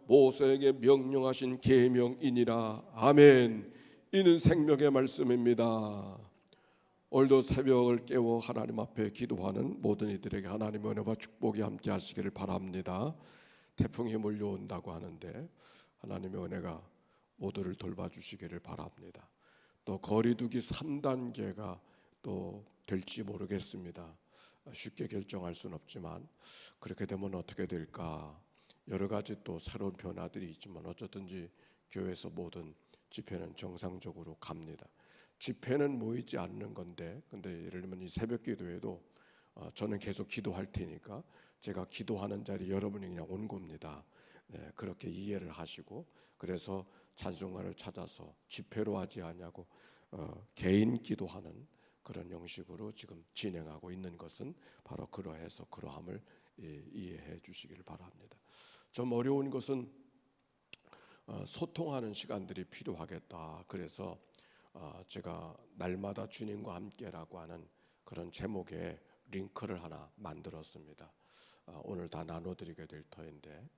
모세에게 명령하신 계명이니라. 아멘. 이는 생명의 말씀입니다. 오늘도 새벽을 깨워 하나님 앞에 기도하는 모든 이들에게 하나님의 은혜와 축복이 함께 하시기를 바랍니다. 태풍이 몰려온다고 하는데 하나님의 은혜가 모두를 돌봐주시기를 바랍니다. 또 거리두기 3단계가 또 될지 모르겠습니다. 쉽게 결정할 수는 없지만 그렇게 되면 어떻게 될까, 여러 가지 또 새로운 변화들이 있지만 어쨌든지 교회에서 모든 집회는 정상적으로 갑니다. 집회는 모이지 않는 건데, 근데 예를 들면 이 새벽 기도에도 저는 계속 기도할 테니까 제가 기도하는 자리 여러분이 그냥 온 겁니다. 그렇게 이해를 하시고, 그래서 찬송가를 찾아서 집회로 하지 않냐고 개인 기도하는 그런 형식으로 지금 진행하고 있는 것은 바로 그러해서 그러함을 이해해 주시기를 바랍니다. 좀 어려운 것은 소통하는 시간들이 필요하겠다. 그래서 제가 날마다 주님과 함께라고 하는 그런 제목의 링크를 하나 만들었습니다. 오늘 다 나눠드리게 될 터인데,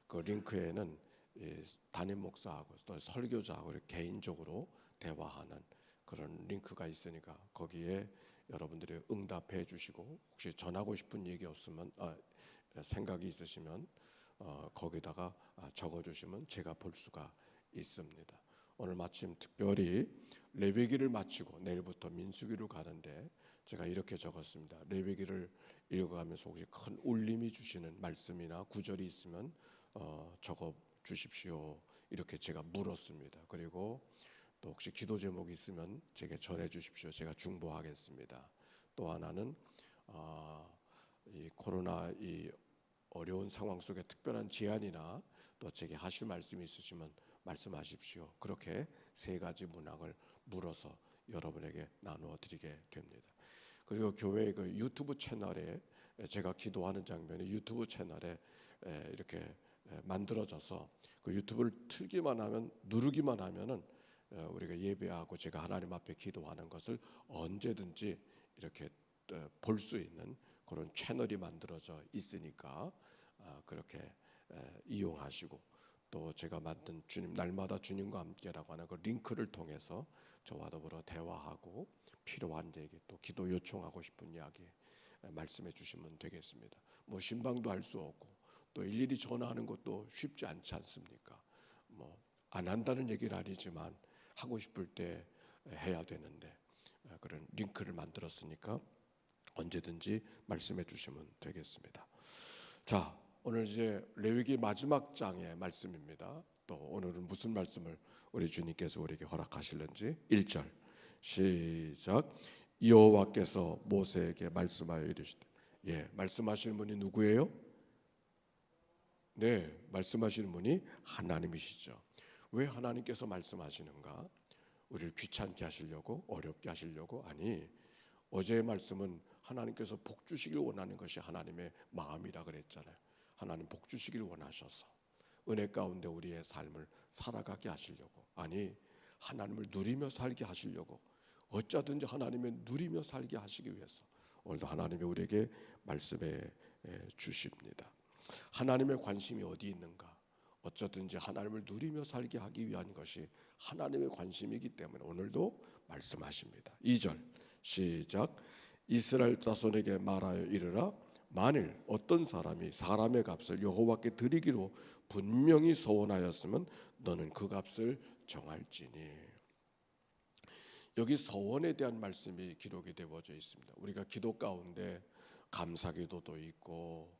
그 링크에는 담임 목사하고 또 설교자하고 개인적으로 대화하는 그런 링크가 있으니까 거기에 여러분들이 응답해 주시고, 혹시 전하고 싶은 얘기 없으면 생각이 있으시면 거기다가 적어주시면 제가 볼 수가 있습니다. 오늘 마침 특별히 레위기를 마치고 내일부터 민수기로 가는데 제가 이렇게 적었습니다. 레위기를 읽어가면서 혹시 큰 울림이 주시는 말씀이나 구절이 있으면 적어 주십시오. 이렇게 제가 물었습니다. 그리고 또 혹시 기도 제목이 있으면 제게 전해 주십시오. 제가 중보하겠습니다. 또 하나는 이 코로나 이 어려운 상황 속에 특별한 제안이나 또 제게 하실 말씀이 있으시면 말씀하십시오. 그렇게 세 가지 문항을 물어서 여러분에게 나누어 드리게 됩니다. 그리고 교회 그 유튜브 채널에 제가 기도하는 장면이 유튜브 채널에 이렇게 만들어져서 그 유튜브를 틀기만 하면, 누르기만 하면은 우리가 예배하고 제가 하나님 앞에 기도하는 것을 언제든지 이렇게 볼 수 있는 그런 채널이 만들어져 있으니까 그렇게 이용하시고, 또 제가 만든 주님 날마다 주님과 함께라고 하는 그 링크를 통해서 저와 더불어 대화하고 필요한 얘기, 또 기도 요청하고 싶은 이야기 말씀해 주시면 되겠습니다. 뭐 신방도 할 수 없고 또 일일이 전화하는 것도 쉽지 않지 않습니까? 뭐 안 한다는 얘기는 아니지만 하고 싶을 때 해야 되는데 그런 링크를 만들었으니까 언제든지 말씀해 주시면 되겠습니다. 자, 오늘 이제 레위기 마지막 장의 말씀입니다. 또 오늘은 무슨 말씀을 우리 주님께서 우리에게 허락하실는지 1절 시작. 여호와께서 모세에게 말씀하여 이르시되. 말씀하시는 분이 누구예요? 네, 말씀하시는 분이 하나님이시죠. 왜 하나님께서 말씀하시는가? 우리를 귀찮게 하시려고, 어렵게 하시려고? 아니, 어제의 말씀은 하나님께서 복 주시길 원하는 것이 하나님의 마음이라 그랬잖아요. 하나님 복 주시길 원하셔서 은혜 가운데 우리의 삶을 살아가게 하시려고, 아니 하나님을 누리며 살게 하시려고, 어쩌든지 하나님의 누리며 살게 하시기 위해서 오늘도 하나님이 우리에게 말씀해 주십니다. 하나님의 관심이 어디 있는가? 어쩌든지 하나님을 누리며 살게 하기 위한 것이 하나님의 관심이기 때문에 오늘도 말씀하십니다. 2절 시작. 이스라엘 자손에게 말하여 이르라. 만일 어떤 사람이 사람의 값을 여호와께 드리기로 분명히 서원하였으면 너는 그 값을 정할지니. 여기 서원에 대한 말씀이 기록이 되어져 있습니다. 우리가 기도 가운데 감사기도도 있고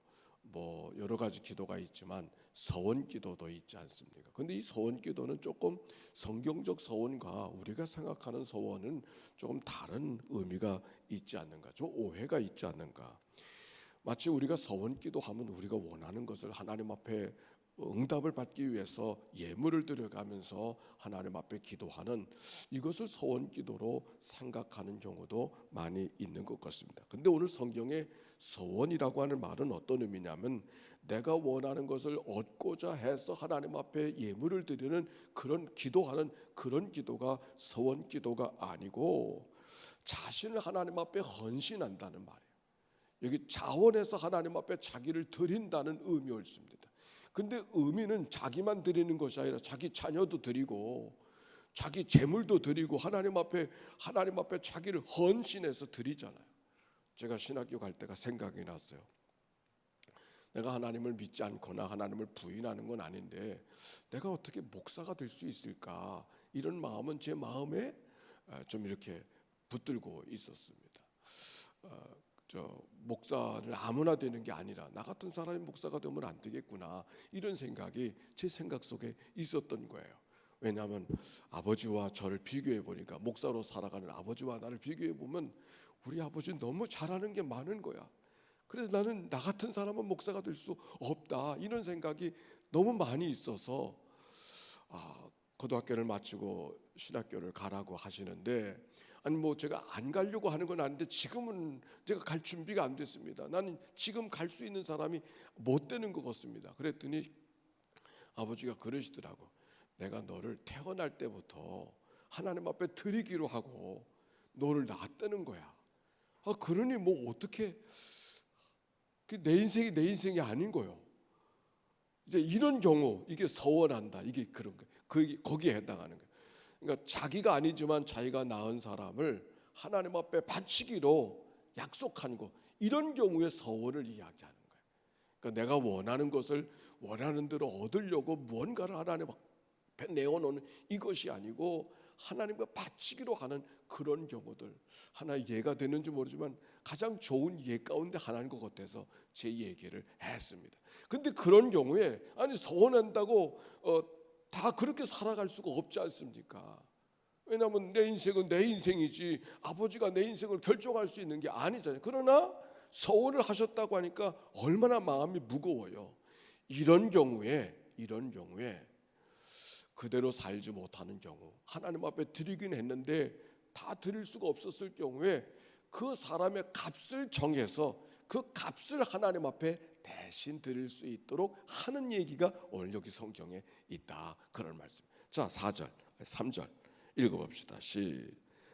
뭐 여러 가지 기도가 있지만 서원 기도도 있지 않습니까? 그런데 이 서원 기도는 조금 성경적 서원과 우리가 생각하는 서원은 조금 다른 의미가 있지 않는가? 좀 오해가 있지 않는가? 마치 우리가 서원 기도하면 우리가 원하는 것을 하나님 앞에 응답을 받기 위해서 예물을 드려가면서 하나님 앞에 기도하는, 이것을 서원 기도로 생각하는 경우도 많이 있는 것 같습니다. 근데 오늘 성경에 서원이라고 하는 말은 어떤 의미냐면 내가 원하는 것을 얻고자 해서 하나님 앞에 예물을 드리는 그런 기도하는 그런 기도가 서원 기도가 아니고 자신을 하나님 앞에 헌신한다는 말이에요. 여기 자원해서 하나님 앞에 자기를 드린다는 의미였습니다. 근데 의미는 자기만 드리는 것이 아니라 자기 자녀도 드리고 자기 재물도 드리고 하나님 앞에 자기를 헌신해서 드리잖아요. 제가 신학교 갈 때가 생각이 났어요. 내가 하나님을 믿지 않거나 하나님을 부인하는 건 아닌데 내가 어떻게 목사가 될 수 있을까, 이런 마음은 제 마음에 좀 이렇게 붙들고 있었습니다. 목사를 아무나 되는 게 아니라 나 같은 사람이 목사가 되면 안 되겠구나, 이런 생각이 제 생각 속에 있었던 거예요. 왜냐하면 아버지와 저를 비교해 보니까, 목사로 살아가는 아버지와 나를 비교해 보면 우리 아버지 너무 잘하는 게 많은 거야. 그래서 나는 나 같은 사람은 목사가 될 수 없다, 이런 생각이 너무 많이 있어서 고등학교를 마치고 신학교를 가라고 하시는데, 아니 뭐 제가 안 가려고 하는 건 아닌데 지금은 제가 갈 준비가 안 됐습니다. 나는 지금 갈 수 있는 사람이 못 되는 것 같습니다. 그랬더니 아버지가 그러시더라고. 내가 너를 태어날 때부터 하나님 앞에 드리기로 하고 너를 낳았다는 거야. 그러니 뭐 어떻게, 내 인생이 내 인생이 아닌 거예요. 이제 이런 경우 이게 서원한다, 이게 그런 거예요. 거기에 해당하는 거예요. 그러니까 자기가 아니지만 자기가 낳은 사람을 하나님 앞에 바치기로 약속한 거, 이런 경우에 서원을 이야기하는 거예요. 그러니까 내가 원하는 것을 원하는 대로 얻으려고 무언가를 하나님 앞에 내어놓는 이것이 아니고 하나님과 바치기로 하는 그런 경우들, 하나 예가 되는지 모르지만 가장 좋은 예 가운데 하나인 것 같아서 제 얘기를 했습니다. 근데 그런 경우에 아니 서원한다고 다 그렇게 살아갈 수가 없지 않습니까? 왜냐하면 내 인생은 내 인생이지 아버지가 내 인생을 결정할 수 있는 게 아니잖아요. 그러나 서원을 하셨다고 하니까 얼마나 마음이 무거워요. 이런 경우에 그대로 살지 못하는 경우, 하나님 앞에 드리긴 했는데 다 드릴 수가 없었을 경우에 그 사람의 값을 정해서 그 값을 하나님 앞에 대신 드릴 수 있도록 하는 얘기가 오늘 여기 성경에 있다, 그런 말씀. 자, 4절 3절 읽어봅시다.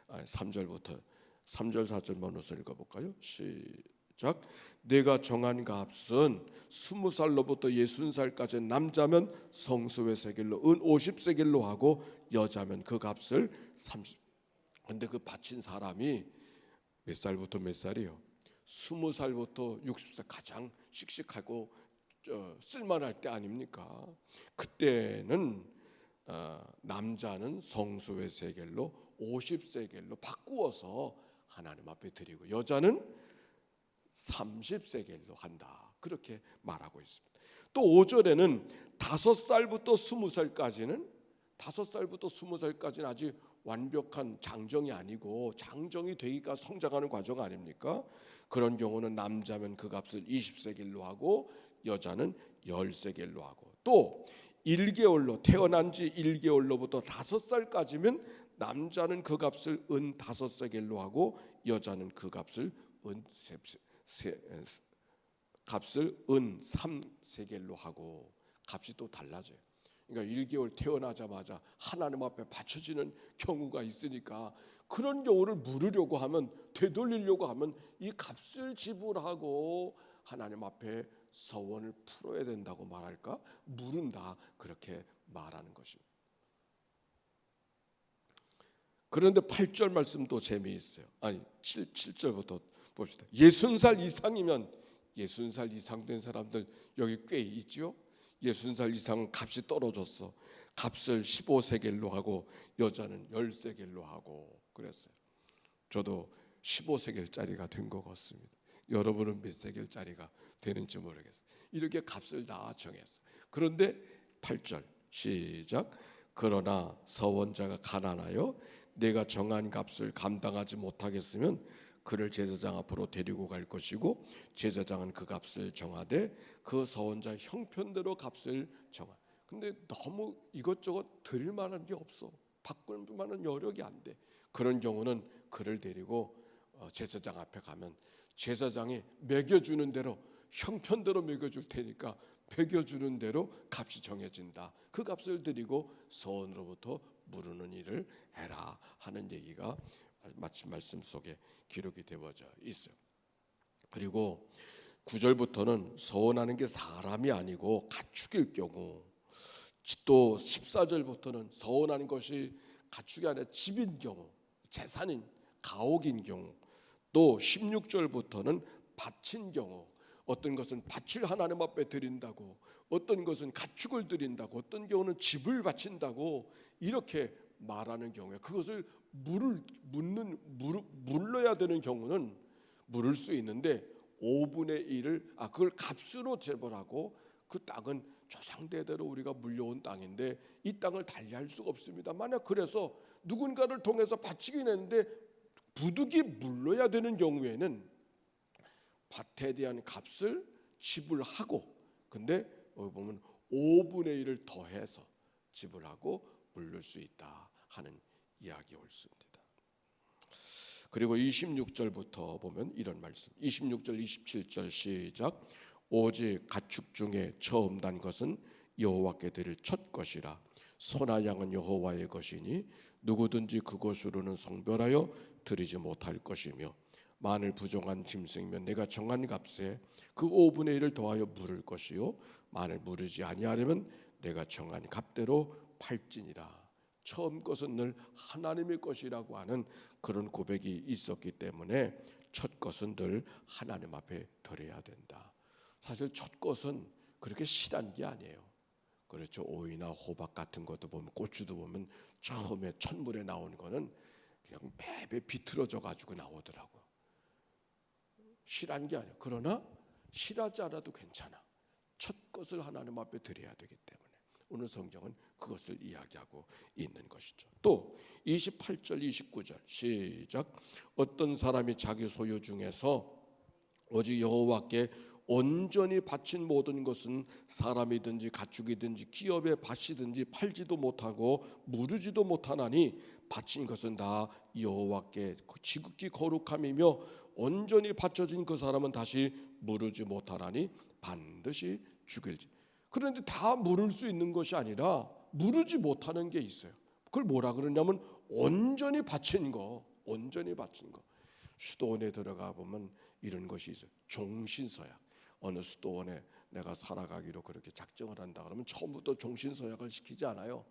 3절부터 3절 4절 나눠서 읽어볼까요? 시작. 내가 정한 값은 20살로부터 60살까지 남자면 성소의 세겔로 은 50세겔로 하고 여자면 그 값을 30. 근데 그 바친 사람이 몇 살부터 몇 살이요? 20살부터 60살, 가장 씩씩하고 쓸만할 때 아닙니까? 그때는 남자는 성소의 세겔로 50세겔로 바꾸어서 하나님 앞에 드리고 여자는 30세겔로 한다, 그렇게 말하고 있습니다. 또 5절에는 5살부터 20살까지는 아직 완벽한 장정이 아니고 장정이 되기까지 성장하는 과정 아닙니까? 그런 경우는 남자면 그 값을 20세겔로 하고 여자는 10세겔로 하고, 또 1개월로 태어난 지 1개월로부터 5살까지면 남자는 그 값을 은 5세겔로 하고 여자는 그 값을 은 3세겔로 하고, 값이 또 달라져요. 그러니까 1개월 태어나자마자 하나님 앞에 바쳐지는 경우가 있으니까 그런 경우를 물으려고 하면, 되돌리려고 하면 이 값을 지불하고 하나님 앞에 서원을 풀어야 된다고 말할까? 물은다, 그렇게 말하는 것입니다. 그런데 8절 말씀도 재미있어요. 아니 7절부터 봅시다. 60살 이상이면, 60살 이상 된 사람들 여기 꽤 있죠. 60살 이상은 값이 떨어졌어. 값을 15세겔로 하고 여자는 10세겔로 하고 그랬어요. 저도 15세겔짜리가 된 것 같습니다. 여러분은 몇 세겔짜리가 되는지 모르겠어요. 이렇게 값을 다 정했어요. 그런데 8절 시작. 그러나 서원자가 가난하여 내가 정한 값을 감당하지 못하겠으면 그를 제사장 앞으로 데리고 갈 것이고 제사장은 그 값을 정하되 그 서원자 형편대로 값을 정하. 근데 너무 이것저것 드릴 만한 게 없어. 바꿀 만한 여력이 안 돼. 그런 경우는 그를 데리고 제사장 앞에 가면 제사장이 매겨주는 대로 형편대로 매겨줄 테니까 매겨주는 대로 값이 정해진다. 그 값을 드리고 서원으로부터 물으는 일을 해라 하는 얘기가 마침 말씀 속에 기록이 되어져 있어요. 그리고 9절부터는 서원하는 게 사람이 아니고 가축일 경우, 또 14절부터는 서원하는 것이 가축이 아니라 집인 경우, 재산인 가옥인 경우, 또 16절부터는 밭인 경우, 어떤 것은 밭을 하나님 앞에 드린다고, 어떤 것은 가축을 드린다고, 어떤 경우는 집을 바친다고 이렇게 말하는 경우에 그것을 물러야 되는 경우는 물을 수 있는데 5분의 1을 그걸 값으로 재벌하고, 그 땅은 조상대대로 우리가 물려온 땅인데 이 땅을 달리할 수가 없습니다. 만약 그래서 누군가를 통해서 바치긴 했는데 부득이 물러야 되는 경우에는 밭에 대한 값을 지불하고, 근데 여기 보면 5분의 1을 더해서 지불하고 물릴 수 있다 하는 이야기 옳습니다. 그리고 26절부터 보면 이런 말씀, 26절 27절 시작. 오직 가축 중에 처음 난 것은 여호와께 드릴 첫 것이라. 소나 양은 여호와의 것이니 누구든지 그것으로는 성별하여 드리지 못할 것이며, 만일 부정한 짐승이면 내가 정한 값에 그 5분의 1을 더하여 물을 것이요, 만일 물으지 아니하려면 내가 정한 값대로 팔지니라. 처음 것은 늘 하나님의 것이라고 하는 그런 고백이 있었기 때문에 첫 것은 늘 하나님 앞에 드려야 된다. 사실 첫 것은 그렇게 실한 게 아니에요. 그렇죠. 오이나 호박 같은 것도 보면, 고추도 보면 처음에 첫물에 나온 거는 그냥 배 비틀어져 가지고 나오더라고요. 실한 게 아니에요. 그러나 실하지 않아도 괜찮아. 첫 것을 하나님 앞에 드려야 되기 때문에 오늘 성경은 그것을 이야기하고 있는 것이죠. 또 28절 29절 시작. 어떤 사람이 자기 소유 중에서 오직 여호와께 온전히 바친 모든 것은 사람이든지 가축이든지 기업의 밭이든지 팔지도 못하고 무르지도 못하나니 바친 것은 다 여호와께 지극히 거룩함이며, 온전히 바쳐진 그 사람은 다시 무르지 못하나니 반드시 죽일지. 그런데 다 물을 수 있는 것이 아니라 무르지 못하는 게 있어요. 그걸 뭐라 그러냐면 온전히 바친 거, 온전히 바친 거. 수도원에 들어가 보면 이런 것이 있어요. 종신서약. 어느 수도원에 내가 살아가기로 그렇게 작정을 한다 그러면 처음부터 종신서약을 시키지 않아요.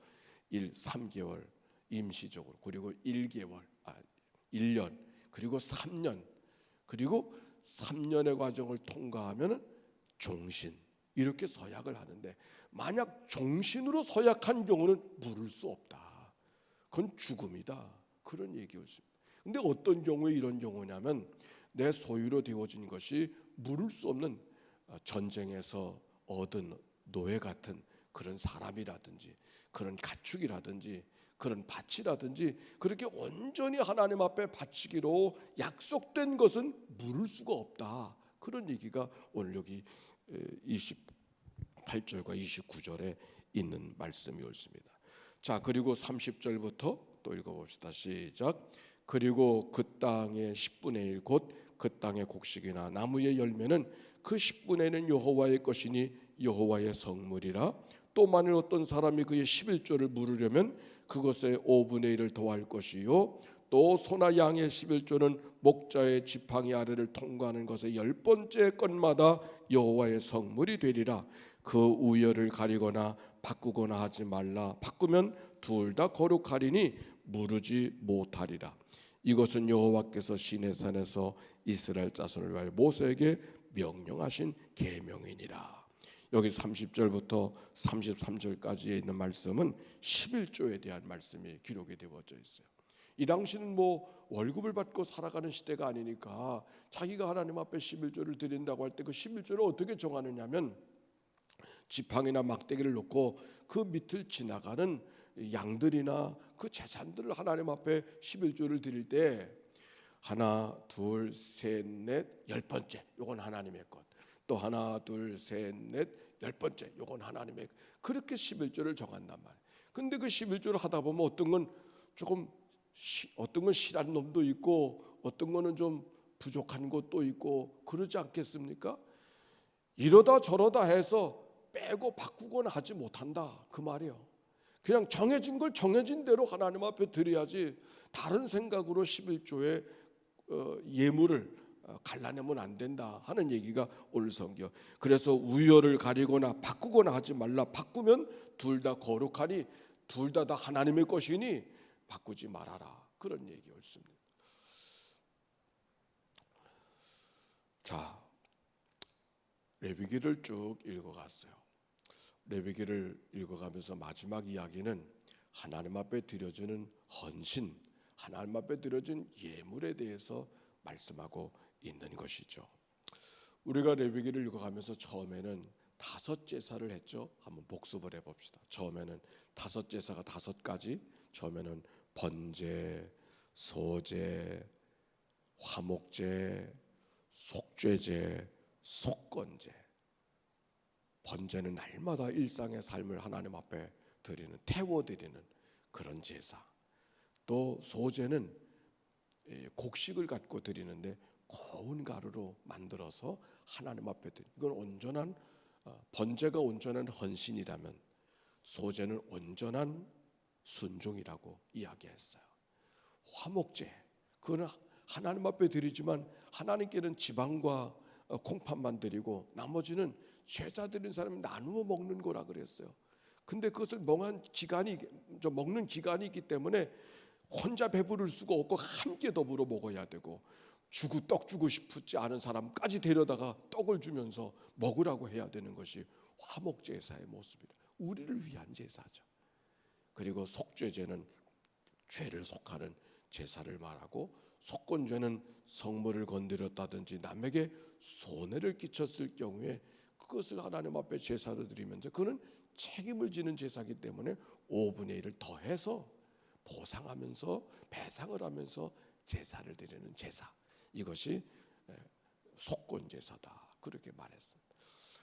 3개월 임시적으로, 그리고 1년, 그리고 3년, 그리고 3년의 과정을 통과하면 종신, 이렇게 서약을 하는데, 만약 종신으로 서약한 경우는 물을 수 없다. 그건 죽음이다. 그런 얘기였습니다. 근데 어떤 경우에 이런 경우냐면, 내 소유로 되어진 것이 물을 수 없는 전쟁에서 얻은 노예 같은 그런 사람이라든지 그런 가축이라든지 그런 밭이라든지 그렇게 온전히 하나님 앞에 바치기로 약속된 것은 물을 수가 없다. 그런 얘기가 오늘 여기 28절과 29절에 있는 말씀이 옳습니다. 자, 그리고 30절부터 또 읽어봅시다. 시작. 그리고 그 땅의 10분의 1 곧 그 땅의 곡식이나 나무의 열매는 그 10분의 1은 여호와의 것이니 여호와의 성물이라. 또 만일 어떤 사람이 그의 11조를 물으려면 그것에 5분의 1을 더할 것이요, 또 소나 양의 11조는 목자의 지팡이 아래를 통과하는 것의 10번째 건마다 여호와의 성물이 되리라. 그 우열을 가리거나 바꾸거나 하지 말라. 바꾸면 둘 다 거룩하리니 무르지 못하리라. 이것은 여호와께서 시내산에서 이스라엘 자손을 위하여 모세에게 명령하신 계명이니라. 여기 30절부터 33절까지에 있는 말씀은 11조에 대한 말씀이 기록이 되어져 있어요. 이 당시는 월급을 받고 살아가는 시대가 아니니까 자기가 하나님 앞에 11조를 드린다고 할 때 그 11조를 어떻게 정하느냐면, 지팡이나 막대기를 놓고 그 밑을 지나가는 양들이나 그 재산들을 하나님 앞에 11조를 드릴 때 하나, 둘, 셋, 넷, 10번째 요건 하나님의 것, 또 하나, 둘, 셋, 넷, 10번째 요건 하나님의 것, 그렇게 11조를 정한단 말이에요. 근데 그 11조를 하다 보면 어떤 건 실한 놈도 있고 어떤 거는 좀 부족한 것도 있고 그러지 않겠습니까? 이러다 저러다 해서 빼고 바꾸거나 하지 못한다 그 말이에요. 그냥 정해진 걸 정해진 대로 하나님 앞에 드려야지, 다른 생각으로 11조의 예물을 갈라내면 안 된다 하는 얘기가 오늘 성경. 그래서 우열을 가리거나 바꾸거나 하지 말라. 바꾸면 둘 다 거룩하니 둘 다 하나님의 것이니 바꾸지 말아라. 그런 얘기였습니다. 자, 레위기를 쭉 읽어갔어요. 레위기를 읽어가면서 마지막 이야기는 하나님 앞에 드려지는 헌신, 하나님 앞에 드려진 예물에 대해서 말씀하고 있는 것이죠. 우리가 레위기를 읽어가면서 처음에는 5 제사를 했죠. 한번 복습을 해봅시다. 처음에는 5 제사가 5가지. 처음에는 번제, 소제, 화목제, 속죄제, 속건제. 번제는 날마다 일상의 삶을 하나님 앞에 드리는, 태워드리는 그런 제사. 또 소제는 곡식을 갖고 드리는데 고운 가루로 만들어서 하나님 앞에 드리는, 이건 온전한 번제가 온전한 헌신이라면 소제는 온전한 순종이라고 이야기했어요. 화목제, 그거는 하나님 앞에 드리지만 하나님께는 지방과 콩팥만 드리고 나머지는 제사 드리는 사람이 나누어 먹는 거라 그랬어요. 근데 그것을 먹는 기간이 있기 때문에 혼자 배부를 수가 없고 함께 더불어 먹어야 되고, 떡 주고 싶지 않은 사람까지 데려다가 떡을 주면서 먹으라고 해야 되는 것이 화목제사의 모습이다. 우리를 위한 제사죠. 그리고 속죄제는 죄를 속하는 제사를 말하고, 속건죄는 성물을 건드렸다든지 남에게 손해를 끼쳤을 경우에 그것을 하나님 앞에 제사로 드리면서 그는 책임을 지는 제사이기 때문에 5분의 1을 더해서 보상하면서 배상을 하면서 제사를 드리는 제사, 이것이 속건제사다 그렇게 말했습니다.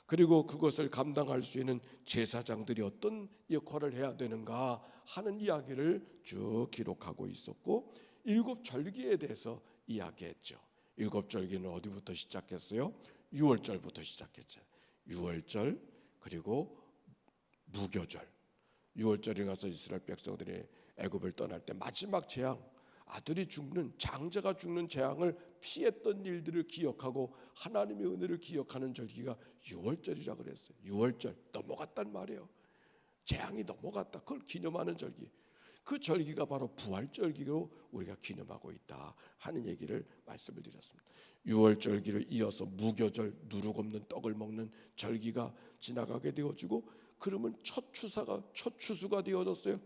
그리고 그것을 감당할 수 있는 제사장들이 어떤 역할을 해야 되는가 하는 이야기를 쭉 기록하고 있었고, 7절기에 대해서 이야기했죠. 7절기는 어디부터 시작했어요? 6월절부터 시작했죠. 6월절, 그리고 무교절. 6월절에 가서 이스라엘 백성들이 애굽을 떠날 때 마지막 재앙, 아들이 죽는, 장자가 죽는 재앙을 피했던 일들을 기억하고 하나님의 은혜를 기억하는 절기가 6월절이라 그랬어요. 6월절 넘어갔단 말이에요. 재앙이 넘어갔다. 그걸 기념하는 절기. 그 절기가 바로 부활절기로 우리가 기념하고 있다 하는 얘기를 말씀을 드렸습니다. 6월절기를 이어서 무교절, 누룩 없는 떡을 먹는 절기가 지나가게 되어지고, 그러면 첫 추수가 되어졌어요.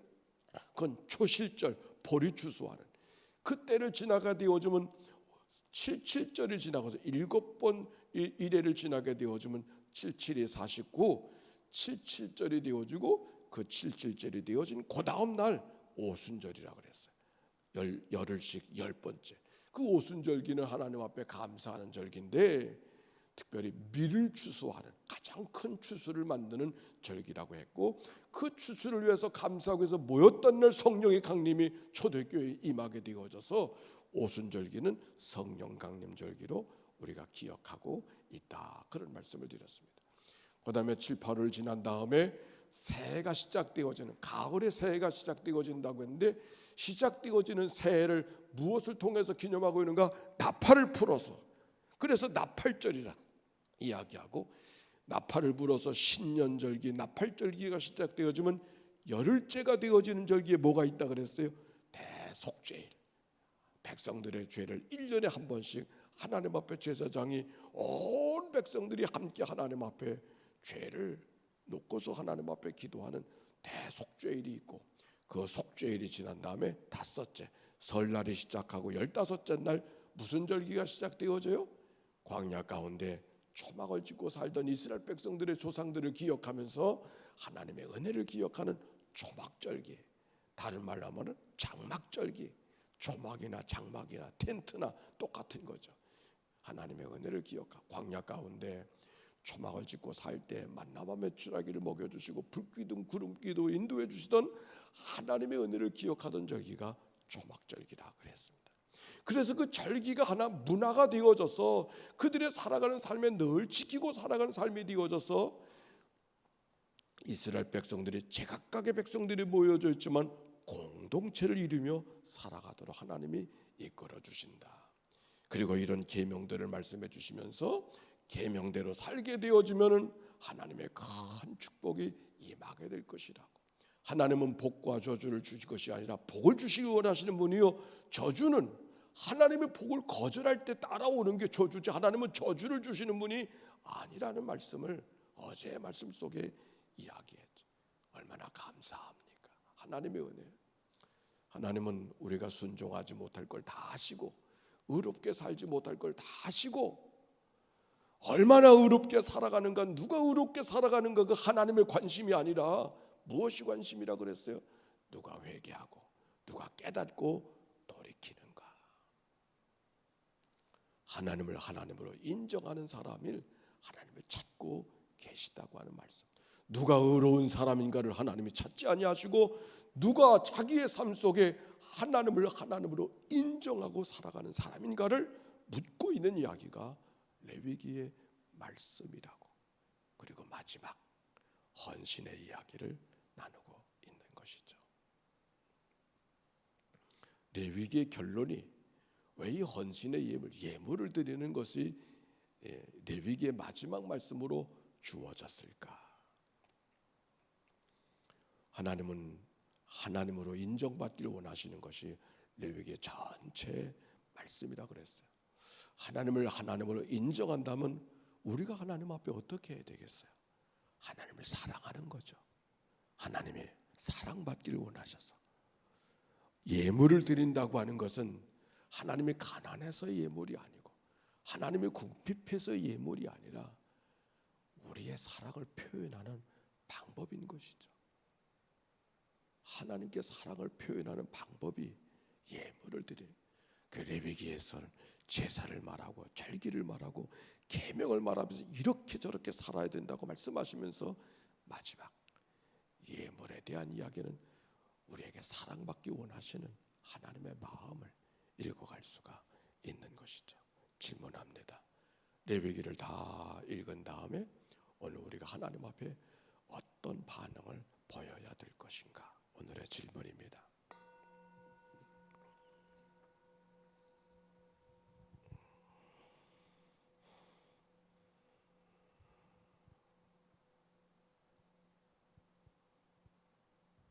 그건 초실절, 보리 추수하는 그때를 지나가 되어지면 77절이 지나가서 7번 이래를 지나게 되어지면 77이 49, 77절이 되어지고, 그 77절이 되어진 그 다음 날 오순절이라고 그랬어요. 열흘씩 10번째. 그 오순절기는 하나님 앞에 감사하는 절기인데, 특별히 밀을 추수하는 가장 큰 추수를 만드는 절기라고 했고, 그 추수를 위해서 감사하기 위해서 모였던 날 성령의 강림이 초대교회에 임하게 되어져서 오순절기는 성령 강림 절기로 우리가 기억하고 있다 그런 말씀을 드렸습니다. 그 다음에 7, 8월 지난 다음에 새해가 시작되어지는, 가을의 새해가 시작되어진다고 했는데, 시작되어지는 새해를 무엇을 통해서 기념하고 있는가? 나팔을 불어서, 그래서 나팔절이라 이야기하고, 나팔을 불어서 신년절기, 나팔절기가 시작되어지면 열흘째가 되어지는 절기에 뭐가 있다 그랬어요? 대속죄일. 백성들의 죄를 1년에 한 번씩 하나님 앞에 제사장이 온 백성들이 함께 하나님 앞에 죄를 놓고서 하나님 앞에 기도하는 대속죄일이 있고, 그 속죄일이 지난 다음에 5째 설날이 시작하고 15째 날 무슨 절기가 시작되어져요? 광야 가운데 초막을 짓고 살던 이스라엘 백성들의 조상들을 기억하면서 하나님의 은혜를 기억하는 초막절기, 다른 말로 하면 장막절기. 초막이나 장막이나 텐트나 똑같은 거죠. 하나님의 은혜를 기억하고, 광야 가운데 초막을 짓고 살 때 만나와 메추라기를 먹여주시고 불기둥 구름기도 인도해 주시던 하나님의 은혜를 기억하던 절기가 초막절기라 그랬습니다. 그래서 그 절기가 하나 문화가 되어져서 그들의 살아가는 삶에 늘 지키고 살아가는 삶이 되어져서 이스라엘 백성들이 제각각의 백성들이 모여져 있지만 공동체를 이루며 살아가도록 하나님이 이끌어 주신다. 그리고 이런 계명들을 말씀해 주시면서 계명대로 살게 되어지면은 하나님의 큰 축복이 임하게 될 것이라고. 하나님은 복과 저주를 주실 것이 아니라 복을 주시기 원하시는 분이요, 저주는 하나님의 복을 거절할 때 따라오는 게 저주지, 하나님은 저주를 주시는 분이 아니라는 말씀을 어제의 말씀 속에 이야기했죠. 얼마나 감사합니까? 하나님의 은혜. 하나님은 우리가 순종하지 못할 걸 다 아시고, 의롭게 살지 못할 걸 다 아시고, 얼마나 의롭게 살아가는가, 누가 의롭게 살아가는가, 그 하나님의 관심이 아니라 무엇이 관심이라 그랬어요? 누가 회개하고 누가 깨닫고 돌이키는가. 하나님을 하나님으로 인정하는 사람을 하나님을 찾고 계시다고 하는 말씀. 누가 의로운 사람인가를 하나님이 찾지 아니하시고, 누가 자기의 삶 속에 하나님을 하나님으로 인정하고 살아가는 사람인가를 묻고 있는 이야기가 레위기의 말씀이라고. 그리고 마지막 헌신의 이야기를 나누고 있는 것이죠. 레위기의 결론이 왜 이 헌신의 예물을 드리는 것이 레위기의 마지막 말씀으로 주어졌을까? 하나님은 하나님으로 인정받기를 원하시는 것이 레위기의 전체 말씀이라 그랬어요. 하나님을 하나님으로 인정한다면 우리가 하나님 앞에 어떻게 해야 되겠어요? 하나님을 사랑하는 거죠. 하나님이 사랑받기를 원하셔서 예물을 드린다고 하는 것은 하나님이 가난해서 예물이 아니고, 하나님이 궁핍해서 예물이 아니라 우리의 사랑을 표현하는 방법인 것이죠. 하나님께 사랑을 표현하는 방법이 예물을 드리는, 그 레위기에서는 제사를 말하고 절기를 말하고 계명을 말하면서 이렇게 저렇게 살아야 된다고 말씀하시면서 마지막 예물에 대한 이야기는 우리에게 사랑받기 원하시는 하나님의 마음을 읽어갈 수가 있는 것이죠. 질문합니다. 레위기를 다 읽은 다음에 오늘 우리가 하나님 앞에 어떤 반응을 보여야 될 것인가? 오늘의 질문입니다.